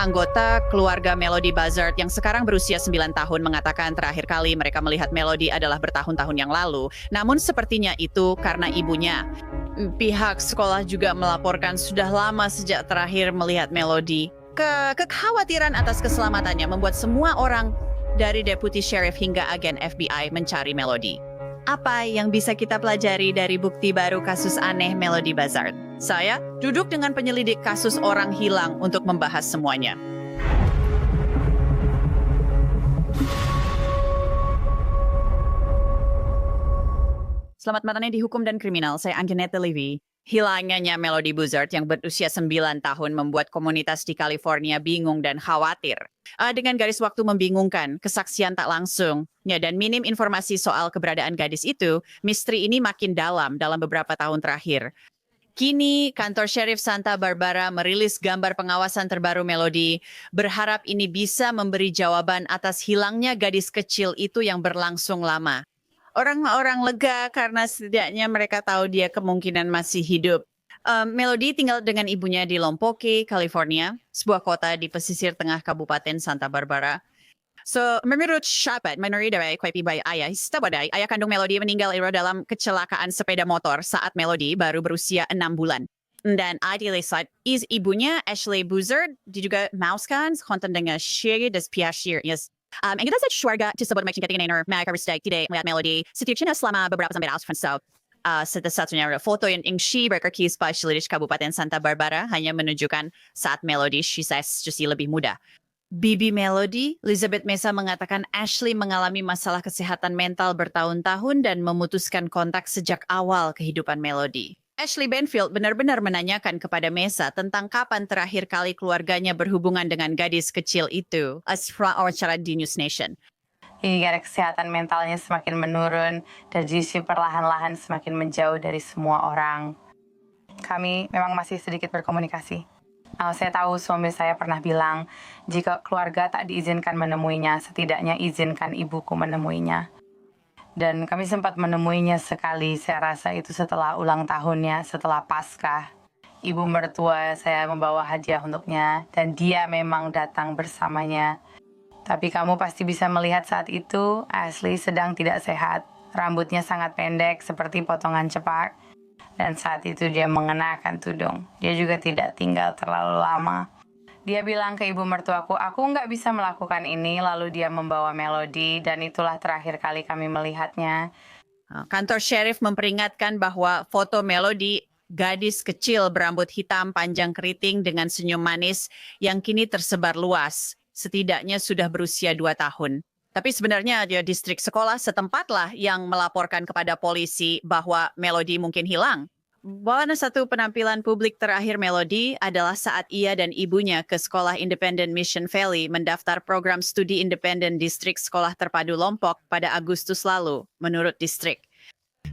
Anggota keluarga Melody Buzzard yang sekarang berusia 9 tahun mengatakan terakhir kali mereka melihat Melody adalah bertahun-tahun yang lalu. Namun sepertinya itu karena ibunya. Pihak sekolah juga melaporkan sudah lama sejak terakhir melihat Melody. Kekhawatiran atas keselamatannya membuat semua orang dari Deputy Sheriff hingga agen FBI mencari Melody. Apa yang bisa kita pelajari dari bukti baru kasus aneh Melody Buzzard? Saya duduk dengan penyelidik kasus orang hilang untuk membahas semuanya. Selamat malam di Hukum dan Kriminal, saya Anjanette Levy. Hilangnya Melody Buzzard yang berusia 9 tahun membuat komunitas di California bingung dan khawatir. Dengan garis waktu membingungkan, kesaksian tak langsung, dan minim informasi soal keberadaan gadis itu, misteri ini makin dalam beberapa tahun terakhir. Kini, kantor Sheriff Santa Barbara merilis gambar pengawasan terbaru Melody, berharap ini bisa memberi jawaban atas hilangnya gadis kecil itu yang berlangsung lama. Orang-orang lega karena setidaknya mereka tahu dia kemungkinan masih hidup. Melody tinggal dengan ibunya di Lompoc, California, sebuah kota di pesisir tengah Kabupaten Santa Barbara. Menurut Syabat Manuridawe Kwaipibai Ayah, ayah kandung Melody meninggal dalam kecelakaan sepeda motor saat Melody baru berusia 6 bulan. Dan saat ibunya Ashley Buzzard juga mauskan konten dengan Shiri des Piashir. Ang kita sa keluarga disebut may singkating na karakteristik tidak melihat Melody setidaknya selama beberapa sampai satu-satunya foto yang Ingshi berkaki spesialis Kabupaten Santa Barbara hanya menunjukkan saat Melody justru lebih muda. Bibi Melody, Elizabeth Mesa mengatakan Ashley mengalami masalah kesehatan mental bertahun-tahun dan memutuskan kontak sejak awal kehidupan Melody. Ashley Benfield benar-benar menanyakan kepada Mesa tentang kapan terakhir kali keluarganya berhubungan dengan gadis kecil itu. Wawancara di News Nation. Hingga kesehatan mentalnya semakin menurun dan justru perlahan-lahan semakin menjauh dari semua orang. Kami memang masih sedikit berkomunikasi. Saya tahu suami saya pernah bilang, jika keluarga tak diizinkan menemuinya, setidaknya izinkan ibuku menemuinya. Dan kami sempat menemuinya sekali, saya rasa itu setelah ulang tahunnya, setelah Paskah. Ibu mertua saya membawa hadiah untuknya, dan dia memang datang bersamanya. Tapi kamu pasti bisa melihat saat itu, Ashley sedang tidak sehat. Rambutnya sangat pendek, seperti potongan cepak. Dan saat itu dia mengenakan tudung. Dia juga tidak tinggal terlalu lama. Dia bilang ke ibu mertuaku, aku nggak bisa melakukan ini. Lalu dia membawa Melody dan itulah terakhir kali kami melihatnya. Kantor Sheriff memperingatkan bahwa foto Melody, gadis kecil berambut hitam panjang keriting dengan senyum manis yang kini tersebar luas. Setidaknya sudah berusia 2 tahun. Tapi sebenarnya distrik sekolah setempatlah yang melaporkan kepada polisi bahwa Melody mungkin hilang. Bahwa satu penampilan publik terakhir Melody adalah saat ia dan ibunya ke Sekolah Independen Mission Valley mendaftar program studi independen distrik sekolah terpadu Lompoc pada Agustus lalu, menurut distrik.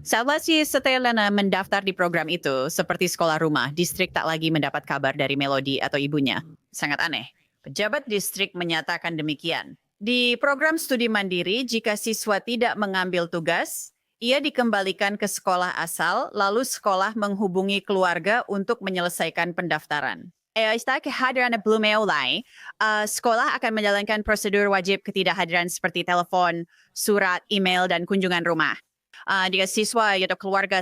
Setelah mendaftar di program itu, seperti sekolah rumah, distrik tak lagi mendapat kabar dari Melody atau ibunya. Sangat aneh. Pejabat distrik menyatakan demikian. Di program studi mandiri, jika siswa tidak mengambil tugas, ia dikembalikan ke sekolah asal, lalu sekolah menghubungi keluarga untuk menyelesaikan pendaftaran. Setelah kehadiran belum mulai, sekolah akan menjalankan prosedur wajib ketidakhadiran seperti telepon, surat, email, dan kunjungan rumah. Jika siswa atau keluarga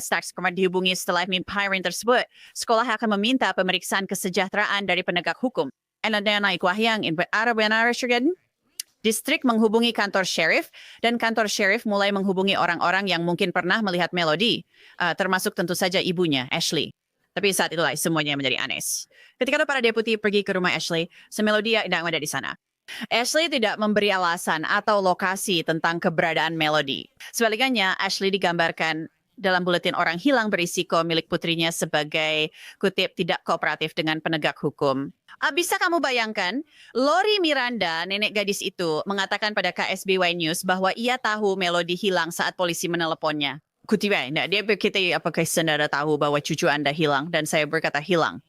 dihubungi setelah pembayaran tersebut, sekolah akan meminta pemeriksaan kesejahteraan dari penegak hukum. Distrik menghubungi kantor sheriff, dan kantor sheriff mulai menghubungi orang-orang yang mungkin pernah melihat Melody, termasuk tentu saja ibunya, Ashley. Tapi saat itulah semuanya menjadi aneh. Ketika para deputi pergi ke rumah Ashley, Melody tidak ada di sana. Ashley tidak memberi alasan atau lokasi tentang keberadaan Melody. Sebaliknya, Ashley digambarkan dalam buletin orang hilang berisiko milik putrinya sebagai kutip tidak kooperatif dengan penegak hukum. Bisa kamu bayangkan, Lori Miranda, nenek gadis itu, mengatakan pada KSBY News bahwa ia tahu Melody hilang saat polisi meneleponnya. Kutip, dia berkata, apakah saudara tahu bahwa cucu Anda hilang? Dan saya berkata hilang.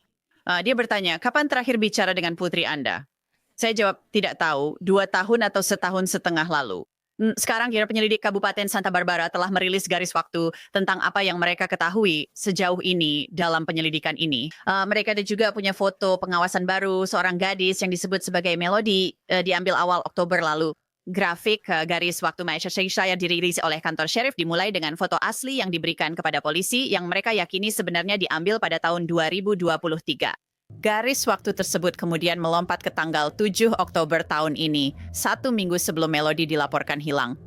Dia bertanya, kapan terakhir bicara dengan putri Anda? Saya jawab, tidak tahu, 2 tahun atau setahun setengah lalu. Sekarang penyelidik Kabupaten Santa Barbara telah merilis garis waktu tentang apa yang mereka ketahui sejauh ini dalam penyelidikan ini. Mereka ada juga punya foto pengawasan baru seorang gadis yang disebut sebagai Melody, diambil awal Oktober lalu. Grafik garis waktu Maisha Shaya dirilis oleh kantor sheriff dimulai dengan foto asli yang diberikan kepada polisi yang mereka yakini sebenarnya diambil pada tahun 2023. Garis waktu tersebut kemudian melompat ke tanggal 7 Oktober tahun ini, 1 minggu sebelum Melody dilaporkan hilang.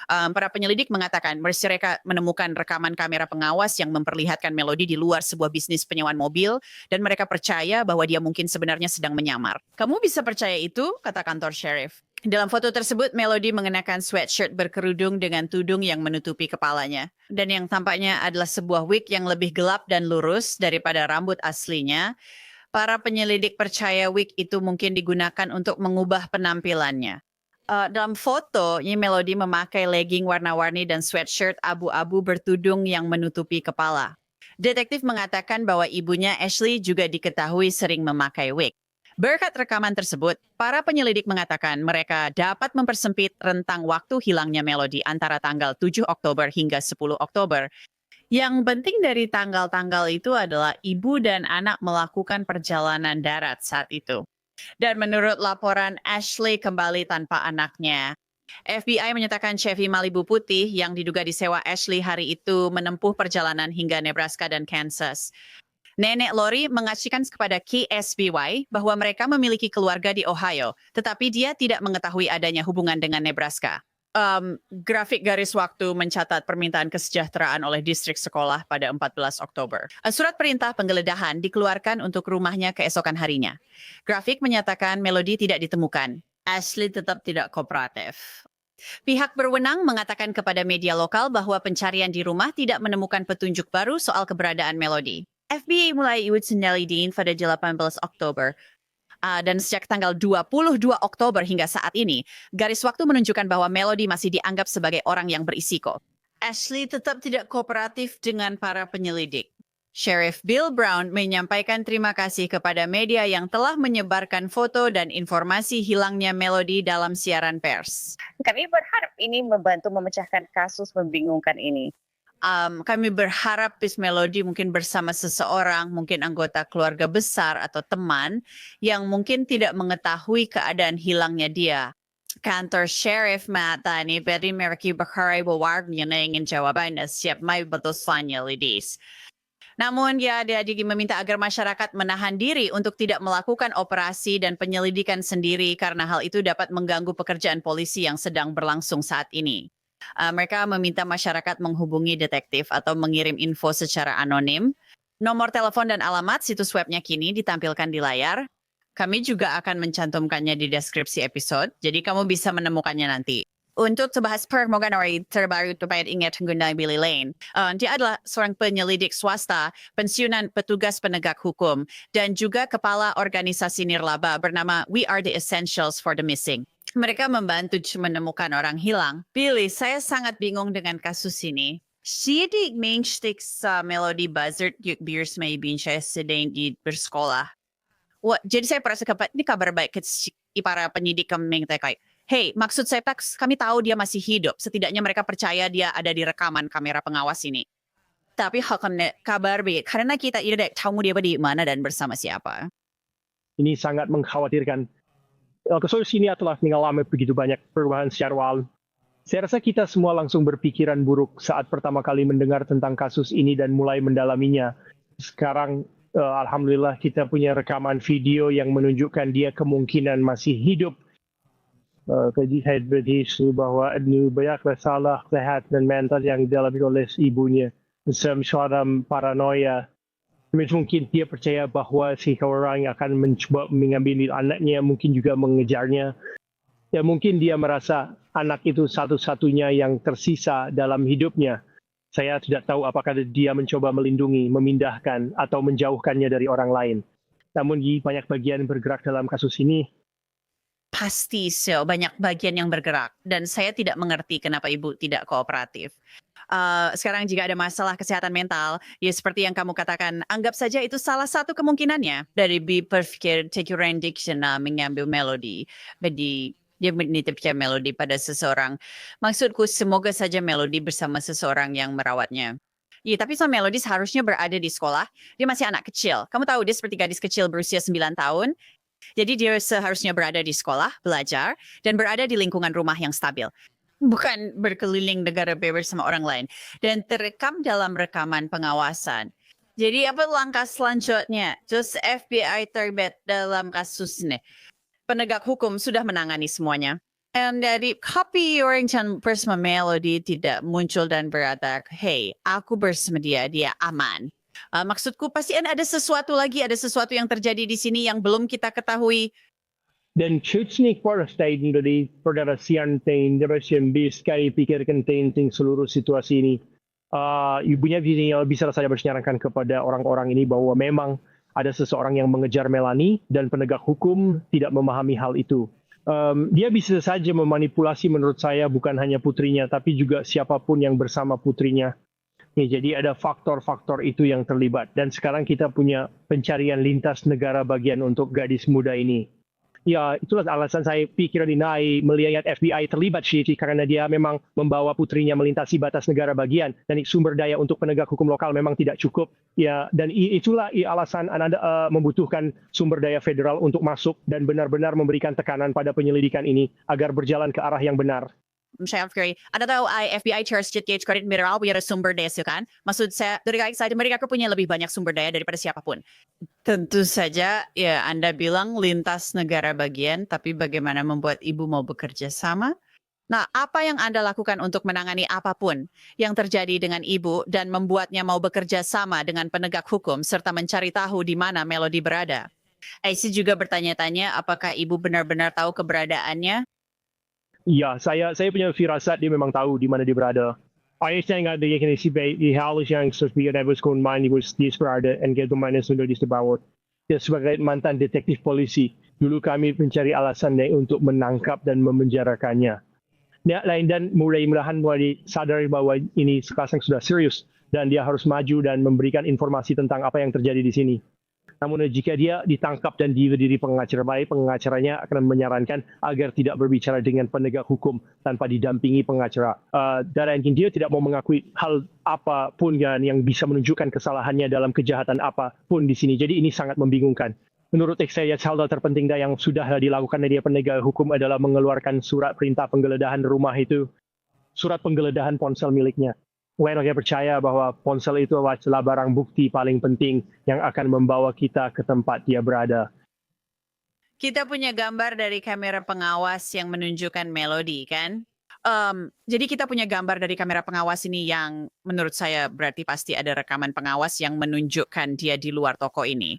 Para penyelidik mengatakan mereka menemukan rekaman kamera pengawas yang memperlihatkan Melody di luar sebuah bisnis penyewaan mobil dan mereka percaya bahwa dia mungkin sebenarnya sedang menyamar. Kamu bisa percaya itu? Kata kantor sheriff. Dalam foto tersebut, Melody mengenakan sweatshirt berkerudung dengan tudung yang menutupi kepalanya. Dan yang tampaknya adalah sebuah wig yang lebih gelap dan lurus daripada rambut aslinya. Para penyelidik percaya wig itu mungkin digunakan untuk mengubah penampilannya. Dalam foto, Melody memakai legging warna-warni dan sweatshirt abu-abu bertudung yang menutupi kepala. Detektif mengatakan bahwa ibunya Ashley juga diketahui sering memakai wig. Berkat rekaman tersebut, para penyelidik mengatakan mereka dapat mempersempit rentang waktu hilangnya Melody antara tanggal 7 Oktober hingga 10 Oktober. Yang penting dari tanggal-tanggal itu adalah ibu dan anak melakukan perjalanan darat saat itu. Dan menurut laporan, Ashley kembali tanpa anaknya. FBI menyatakan Chevy Malibu putih yang diduga disewa Ashley hari itu menempuh perjalanan hingga Nebraska dan Kansas. Nenek Lori mengasihkan kepada KSBY bahwa mereka memiliki keluarga di Ohio, tetapi dia tidak mengetahui adanya hubungan dengan Nebraska. Grafik garis waktu mencatat permintaan kesejahteraan oleh distrik sekolah pada 14 Oktober. Surat perintah penggeledahan dikeluarkan untuk rumahnya keesokan harinya. Grafik menyatakan Melody tidak ditemukan. Ashley tetap tidak kooperatif. Pihak berwenang mengatakan kepada media lokal bahwa pencarian di rumah tidak menemukan petunjuk baru soal keberadaan Melody. FBI mulai Utsendalidin pada 18 Oktober. Dan sejak tanggal 22 Oktober hingga saat ini, garis waktu menunjukkan bahwa Melody masih dianggap sebagai orang yang berisiko. Ashley tetap tidak kooperatif dengan para penyelidik. Sheriff Bill Brown menyampaikan terima kasih kepada media yang telah menyebarkan foto dan informasi hilangnya Melody dalam siaran pers. Kami berharap ini membantu memecahkan kasus membingungkan ini. Kami berharap Miss Melody mungkin bersama seseorang, mungkin anggota keluarga besar atau teman yang mungkin tidak mengetahui keadaan hilangnya dia. Kantor Sheriff Matani Betty Meraki Bakari Baward ingin jawabannya siap may batasannya lidis. Namun dia meminta agar masyarakat menahan diri untuk tidak melakukan operasi dan penyelidikan sendiri karena hal itu dapat mengganggu pekerjaan polisi yang sedang berlangsung saat ini. Mereka meminta masyarakat menghubungi detektif atau mengirim info secara anonim. Nomor telepon dan alamat situs webnya kini ditampilkan di layar. Kami juga akan mencantumkannya di deskripsi episode, jadi kamu bisa menemukannya nanti. Untuk membahas permohonan terbaru terkait ingat Hyundai Billy Lane. Dia adalah seorang penyelidik swasta, pensiunan petugas penegak hukum, dan juga kepala organisasi nirlaba bernama We Are the Essentials for the Missing. Mereka membantu menemukan orang hilang. Billy, saya sangat bingung dengan kasus ini. Sidik mainstik sa Melody Buzzard yuk beers may bin siya sedang di bersekolah. Jadi saya perasa ini kabar baik ke para penyidik kami kayak, hey, maksud saya kami tahu dia masih hidup. Setidaknya mereka percaya dia ada di rekaman kamera pengawas ini. Tapi kabar baik karena kita tidak tahu dia di mana dan bersama siapa. Ini sangat mengkhawatirkan. Kasus ini telah mengalami begitu banyak perubahan secara awal. Saya rasa kita semua langsung berpikiran buruk saat pertama kali mendengar tentang kasus ini dan mulai mendalaminya. Sekarang, alhamdulillah kita punya rekaman video yang menunjukkan dia kemungkinan masih hidup. Jadi saya berdiri bahwa banyak masalah sehat dan mental yang dialami oleh ibunya. Semacam paranoia. Mungkin dia percaya bahwa si orang akan mencoba mengambil anaknya, mungkin juga mengejarnya. Ya mungkin dia merasa anak itu satu-satunya yang tersisa dalam hidupnya. Saya tidak tahu apakah dia mencoba melindungi, memindahkan, atau menjauhkannya dari orang lain. Namun banyak bagian bergerak dalam kasus ini. Pasti banyak bagian yang bergerak. Dan saya tidak mengerti kenapa ibu tidak kooperatif. Sekarang jika ada masalah kesehatan mental, ya seperti yang kamu katakan, anggap saja itu salah satu kemungkinannya. Dari berpikir take your rendition mengambil melodi. Jadi dia menitipkan Melody pada seseorang. Maksudku, semoga saja Melody bersama seseorang yang merawatnya. Iya, tapi so Melody seharusnya berada di sekolah. Dia masih anak kecil. Kamu tahu dia seperti gadis kecil berusia 9 tahun. Jadi dia seharusnya berada di sekolah, belajar, dan berada di lingkungan rumah yang stabil. Bukan berkeliling negara bersama orang lain. Dan terekam dalam rekaman pengawasan. Jadi apa langkah selanjutnya? Terus FBI terlibat dalam kasus ini. Penegak hukum sudah menangani semuanya. Dan dari copy orang bersama Melody tidak muncul dan berkata, hey, aku bersama dia aman. Maksudku pasti ada sesuatu lagi, ada sesuatu yang terjadi di sini yang belum kita ketahui. Dan Chuchnik Forestay dari Perdana Siantain, Depression Bis, sekali pikirkan tentang seluruh situasi ini. Ibunya bisa saja bersenyarankan kepada orang-orang ini bahwa memang ada seseorang yang mengejar Melanie dan penegak hukum tidak memahami hal itu. Dia bisa saja memanipulasi menurut saya bukan hanya putrinya, tapi juga siapapun yang bersama putrinya. Ya, jadi ada faktor-faktor itu yang terlibat. Dan sekarang kita punya pencarian lintas negara bagian untuk gadis muda ini. Ya, itulah alasan saya pikir dinai melihat FBI terlibat sih karena dia memang membawa putrinya melintasi batas negara bagian dan sumber daya untuk penegak hukum lokal memang tidak cukup. Ya, dan itulah alasan Anda membutuhkan sumber daya federal untuk masuk dan benar-benar memberikan tekanan pada penyelidikan ini agar berjalan ke arah yang benar. Saya fikir, Anda tahu FBI Charles Gauge Credit Mineral punya sumber daya kan? Maksud saya, dari saya mereka punya lebih banyak sumber daya daripada siapapun. Tentu saja, ya Anda bilang lintas negara bagian, tapi bagaimana membuat ibu mau bekerja sama? Nah, apa yang Anda lakukan untuk menangani apapun yang terjadi dengan ibu dan membuatnya mau bekerja sama dengan penegak hukum serta mencari tahu di mana Melody berada? Aisyah juga bertanya-tanya apakah ibu benar-benar tahu keberadaannya? Ya, saya punya firasat dia memang tahu di mana dia berada. Ayah ingat dia kena di hal yang seperti ada berskon main di berada dan dia mana sudah disebut. Dia sebagai mantan detektif polisi. Dulu kami mencari alasannya untuk menangkap dan memenjarakannya. Dan mudah-mudahan mulai sadar bahwa ini sekarang sudah serius dan dia harus maju dan memberikan informasi tentang apa yang terjadi di sini. Namun jika dia ditangkap dan diberi pengacara baik, pengacaranya akan menyarankan agar tidak berbicara dengan penegak hukum tanpa didampingi pengacara. Dan dia tidak mau mengakui hal apapun yang bisa menunjukkan kesalahannya dalam kejahatan apapun di sini. Jadi ini sangat membingungkan. Menurut saya, hal terpenting yang sudah dilakukan dari penegak hukum adalah mengeluarkan surat perintah penggeledahan rumah itu, surat penggeledahan ponsel miliknya. Saya percaya bahwa ponsel itu adalah barang bukti paling penting yang akan membawa kita ke tempat dia berada. Kita punya gambar dari kamera pengawas yang menunjukkan Melody, kan? Jadi kita punya gambar dari kamera pengawas ini yang menurut saya berarti pasti ada rekaman pengawas yang menunjukkan dia di luar toko ini.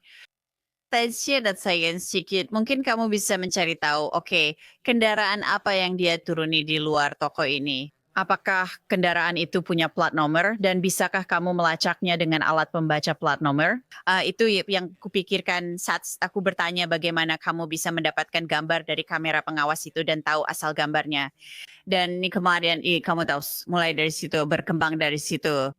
Tasya dan saya sedikit, mungkin kamu bisa mencari tahu, oke, kendaraan apa yang dia turuni di luar toko ini? Apakah kendaraan itu punya plat nomor dan bisakah kamu melacaknya dengan alat pembaca plat nomor? Itu yang kupikirkan saat aku bertanya bagaimana kamu bisa mendapatkan gambar dari kamera pengawas itu dan tahu asal gambarnya. Dan ini kemudian kamu tahu mulai dari situ, berkembang dari situ.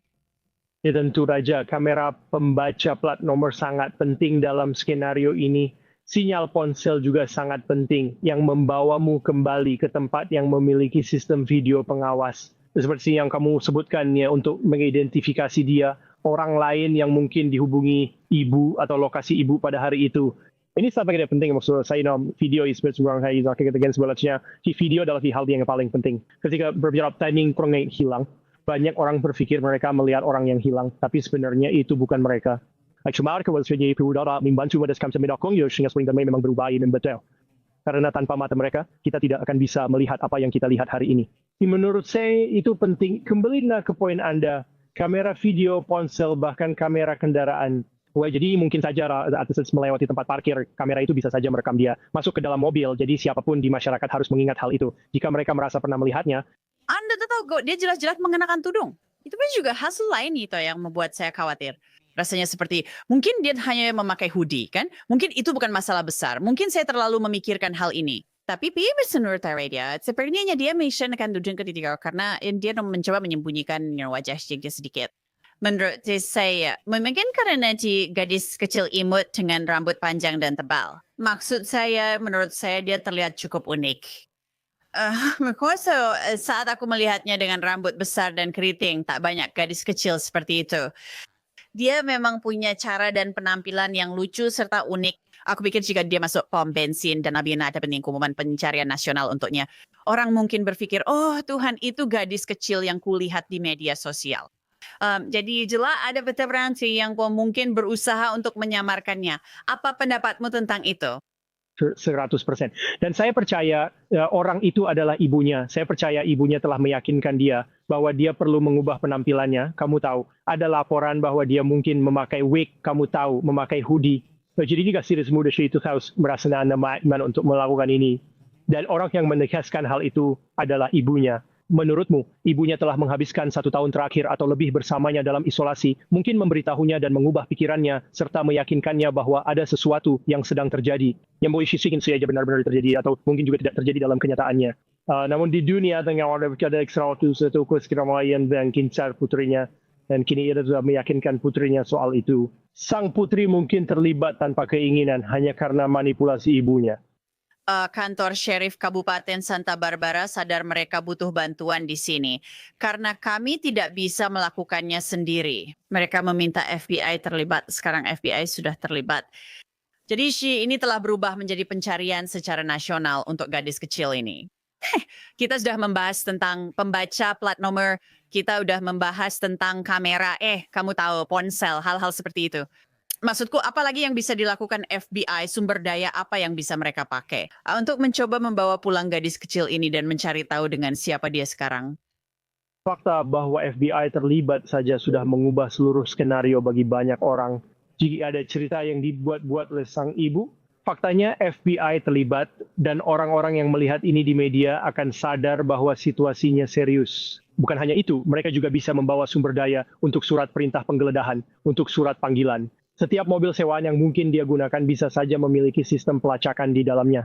Ya tentu saja kamera pembaca plat nomor sangat penting dalam skenario ini. Sinyal ponsel juga sangat penting yang membawamu kembali ke tempat yang memiliki sistem video pengawas. Seperti yang kamu sebutkan ya, untuk mengidentifikasi dia, orang lain yang mungkin dihubungi ibu atau lokasi ibu pada hari itu. Ini sangat penting maksud saya, video is seorang saya against sebenarnya. Video adalah hal yang paling penting. Ketika berbicara timing orang hilang, banyak orang berpikir mereka melihat orang yang hilang, tapi sebenarnya itu bukan mereka. Cuma kalau sebenarnya perudara membantu mereka sampai mendukung ya, sehingga sebenarnya memang berubah dan betul. Karena tanpa mata mereka, kita tidak akan bisa melihat apa yang kita lihat hari ini. Menurut saya itu penting. Kembalilah ke poin Anda, kamera video ponsel bahkan kamera kendaraan. Wah, jadi mungkin saja atas melewati tempat parkir, kamera itu bisa saja merekam dia masuk ke dalam mobil. Jadi siapapun di masyarakat harus mengingat hal itu. Jika mereka merasa pernah melihatnya. Anda tahu kok, dia jelas-jelas mengenakan tudung. Itu pun juga hasil lain itu yang membuat saya khawatir. Rasanya seperti, mungkin dia hanya memakai hoodie, kan? Mungkin itu bukan masalah besar. Mungkin saya terlalu memikirkan hal ini. Tapi menurut dia, sepertinya dia mengenakan tudung ketika karena dia mencoba menyembunyikan wajah dia sedikit. Menurut saya, mungkin karena gadis kecil imut dengan rambut panjang dan tebal. Maksud saya, menurut saya dia terlihat cukup unik. Mengkoso saat aku melihatnya dengan rambut besar dan keriting, tak banyak gadis kecil seperti itu. Dia memang punya cara dan penampilan yang lucu serta unik. Aku pikir jika dia masuk pom bensin dan Abina ada pengumuman pencarian nasional untuknya, orang mungkin berpikir, oh Tuhan itu gadis kecil yang kulihat di media sosial. Jadi jelas ada veteransi yang mungkin berusaha untuk menyamarkannya. Apa pendapatmu tentang itu? 100%. Dan saya percaya orang itu adalah ibunya. Saya percaya ibunya telah meyakinkan dia bahwa dia perlu mengubah penampilannya. Kamu tahu, ada laporan bahwa dia mungkin memakai wig, kamu tahu, memakai hoodie. Jadi ini gadis muda itu harus merasa nyaman untuk melakukan ini. Dan orang yang menegaskan hal itu adalah ibunya. Menurutmu, ibunya telah menghabiskan 1 tahun terakhir atau lebih bersamanya dalam isolasi, mungkin memberitahunya dan mengubah pikirannya, serta meyakinkannya bahwa ada sesuatu yang sedang terjadi, yang mungkin saja benar-benar terjadi, atau mungkin juga tidak terjadi dalam kenyataannya. Namun di dunia tengah ada 101 keramaian dan kincar putrinya, dan kini ia sudah meyakinkan putrinya soal itu. Sang putri mungkin terlibat tanpa keinginan hanya karena manipulasi ibunya. Kantor Sheriff Kabupaten Santa Barbara sadar mereka butuh bantuan di sini karena kami tidak bisa melakukannya sendiri. Mereka meminta FBI terlibat. Sekarang FBI sudah terlibat. Jadi ini telah berubah menjadi pencarian secara nasional untuk gadis kecil ini. Kita sudah membahas tentang pembaca plat nomor, kita sudah membahas tentang kamera, kamu tahu ponsel, hal-hal seperti itu. Maksudku, apa lagi yang bisa dilakukan FBI, sumber daya apa yang bisa mereka pakai untuk mencoba membawa pulang gadis kecil ini dan mencari tahu dengan siapa dia sekarang? Fakta bahwa FBI terlibat saja sudah mengubah seluruh skenario bagi banyak orang. Jika ada cerita yang dibuat-buat oleh sang ibu, faktanya FBI terlibat dan orang-orang yang melihat ini di media akan sadar bahwa situasinya serius. Bukan hanya itu, mereka juga bisa membawa sumber daya untuk surat perintah penggeledahan, untuk surat panggilan. Setiap mobil sewaan yang mungkin dia gunakan bisa saja memiliki sistem pelacakan di dalamnya.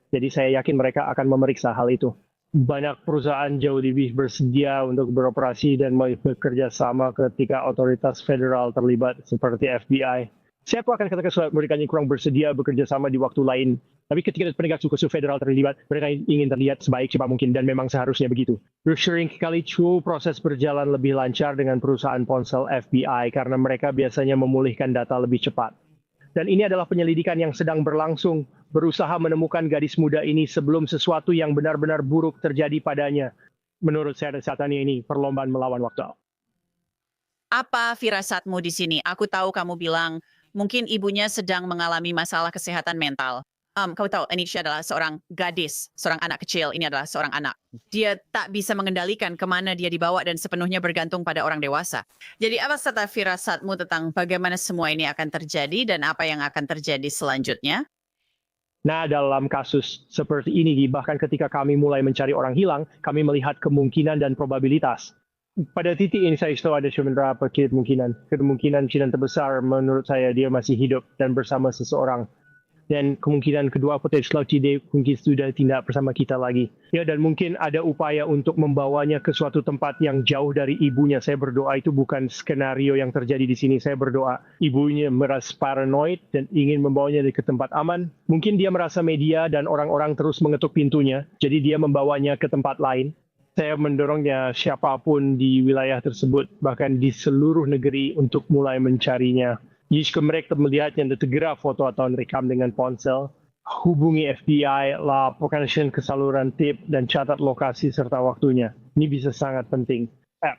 Jadi saya yakin mereka akan memeriksa hal itu. Banyak perusahaan jauh lebih bersedia untuk beroperasi dan bekerja sama ketika otoritas federal terlibat seperti FBI. Saya akan katakan mereka yang kurang bersedia bekerja sama di waktu lain. Tapi ketika penegak hukum federal terlibat, mereka ingin terlihat sebaik cepat mungkin dan memang seharusnya begitu. Sering kali proses berjalan lebih lancar dengan perusahaan ponsel FBI karena mereka biasanya memulihkan data lebih cepat. Dan ini adalah penyelidikan yang sedang berlangsung, berusaha menemukan gadis muda ini sebelum sesuatu yang benar-benar buruk terjadi padanya. Menurut saya saat ini perlombaan melawan waktu. Apa firasatmu di sini? Aku tahu kamu bilang mungkin ibunya sedang mengalami masalah kesehatan mental. Kau tahu, Anisha adalah seorang gadis, seorang anak kecil, ini adalah seorang anak. Dia tak bisa mengendalikan kemana dia dibawa dan sepenuhnya bergantung pada orang dewasa. Jadi apa serta firasatmu tentang bagaimana semua ini akan terjadi dan apa yang akan terjadi selanjutnya? Nah, dalam kasus seperti ini, bahkan ketika kami mulai mencari orang hilang, kami melihat kemungkinan dan probabilitas. Pada titik ini saya tahu ada beberapa kemungkinan terbesar menurut saya dia masih hidup dan bersama seseorang. Dan kemungkinan kedua potensial dia mungkin sudah tidak bersama kita lagi. Ya, dan mungkin ada upaya untuk membawanya ke suatu tempat yang jauh dari ibunya. Saya berdoa itu bukan skenario yang terjadi di sini. Saya berdoa ibunya merasa paranoid dan ingin membawanya ke tempat aman. Mungkin dia merasa media dan orang-orang terus mengetuk pintunya. Jadi dia membawanya ke tempat lain. Saya mendorongnya siapapun di wilayah tersebut, bahkan di seluruh negeri untuk mulai mencarinya. Jika mereka melihatnya dan segera foto atau rekam dengan ponsel, hubungi FBI, laporkan ke saluran tip, dan catat lokasi serta waktunya. Ini bisa sangat penting.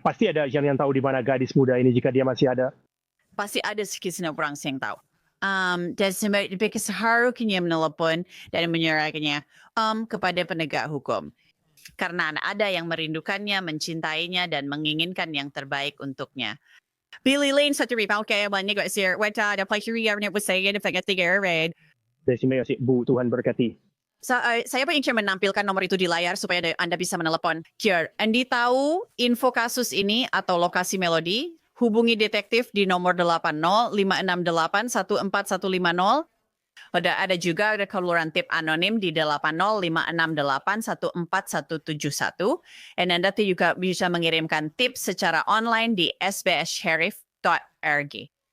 Pasti ada yang tahu di mana gadis muda ini jika dia masih ada. Pasti ada sekitar orang yang tahu. Dan seharusnya menelepon dan menyerahkannya kepada penegak hukum. Karena ada yang merindukannya, mencintainya, dan menginginkan yang terbaik untuknya. Billy Lane sa tiri pauke wani go sir wata da pleasure yarnet was saying if I get the red. Terima kasih Bu, Tuhan berkati. Saya ingin menampilkan nomor itu di layar supaya Anda bisa menelepon. Kier, Andi tahu info kasus ini atau lokasi Melody? Hubungi detektif di nomor 80-568-14150. Ada juga keluaran tip anonim di 80-568-14171. Dan Anda juga bisa mengirimkan tip secara online di sbssheriff.org.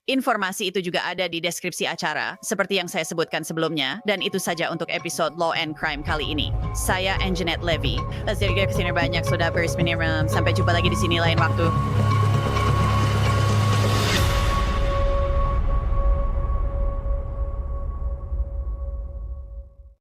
Informasi itu juga ada di deskripsi acara, seperti yang saya sebutkan sebelumnya, dan itu saja untuk episode Law and Crime kali ini. Saya Anjanette Levy. Terima kasih banyak sudah bersedia. Sampai jumpa lagi di sini lain waktu.